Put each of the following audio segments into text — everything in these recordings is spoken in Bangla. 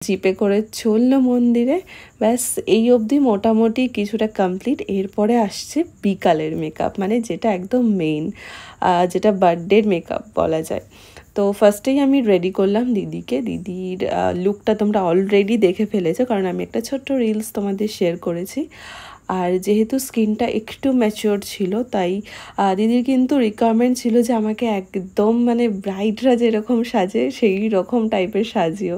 জিপে করে চললো মন্দিরে। ব্যাস এই অবধি মোটামুটি কিছুটা কমপ্লিট। এরপরে আসছে বিকালের মেকআপ, মানে যেটা একদম মেইন, যেটা বার্থডের মেকআপ বলা যায়। তো ফার্স্টেই আমি রেডি করলাম দিদিকে। দিদির লুকটা তোমরা অলরেডি দেখে ফেলেছো, কারণ আমি একটা ছোট্ট রিলস তোমাদের শেয়ার করেছি। আর যেহেতু স্কিনটা একটু ম্যাচিওর ছিল, তাই দিদির কিন্তু রিকোয়ারমেন্ট ছিল যে আমাকে একদম মানে ব্রাইডরা যেরকম সাজে সেই রকম টাইপের সাজিও।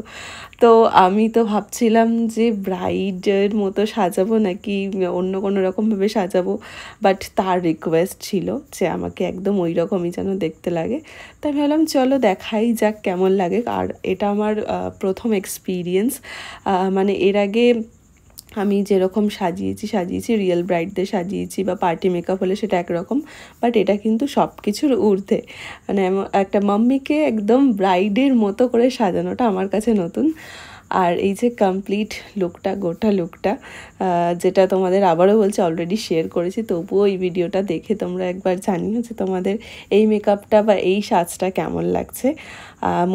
তো আমি তো ভাবছিলাম যে ব্রাইডের মতো সাজাবো নাকি অন্য কোনো রকমভাবে সাজাবো, বাট তার রিকোয়েস্ট ছিল যে আমাকে একদম ওই রকমই যেন দেখতে লাগে। তাই ভাবলাম চলো দেখাই যাক কেমন লাগে। আর এটা আমার প্রথম এক্সপিরিয়েন্স। মানে এর আগে আমি যেরকম সাজিয়েছি রিয়েল ব্রাইডদের সাজিয়েছি, বা পার্টি মেকআপ হলে সেটা একরকম, বাট এটা কিন্তু সব কিছুর ঊর্ধ্বে। মানে একটা মাম্মিকে একদম ব্রাইডের মতো করে সাজানোটা আমার কাছে নতুন। আর এই যে কমপ্লিট লুকটা, গোটা লুকটা, যেটা তোমাদের আবারও বলছি অলরেডি শেয়ার করেছি, তবুও এই ভিডিওটা দেখে তোমরা একবার জানিও যে তোমাদের এই মেকআপটা বা এই সাজটা কেমন লাগছে।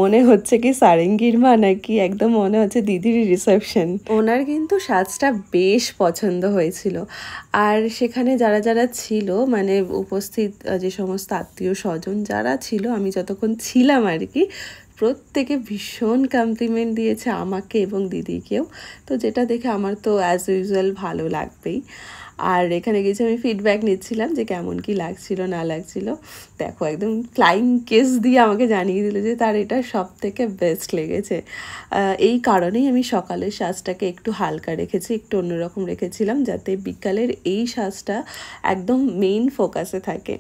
মনে হচ্ছে কি সারেঙ্গির মা, নাকি একদম মনে হচ্ছে দিদির রিসেপশন। ওনার কিন্তু সাজটা বেশ পছন্দ হয়েছিল। আর সেখানে যারা যারা ছিল, মানে উপস্থিত যে সমস্ত আত্মীয় স্বজন যারা ছিল, আমি যতক্ষণ ছিলাম আর কি, প্রত্যেকে ভীষণ কমপ্লিমেন্ট দিয়েছে আমাকে এবং দিদিকেও। তো যেটা দেখে আমার তো অ্যাজ ইউজুয়াল ভালো লাগবেই। আর এখানে গেছে আমি ফিডব্যাক নিচ্ছিলাম যে কেমন কি লাগছিল না লাগছিল। দেখো একদম ফ্লাইং কিস দিয়ে আমাকে জানিয়ে দিল যে তার এটা সব থেকে বেস্ট লেগেছে। এই কারণেই আমি সকালের সাজটাকে একটু হালকা রেখেছি, একটু অন্যরকম রেখেছিলাম, যাতে বিকালের এই সাজটা একদম মেইন ফোকাসে থাকে।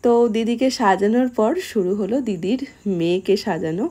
তো দিদিকে সাজানোর পর শুরু হলো দিদির মেয়েকে সাজানো।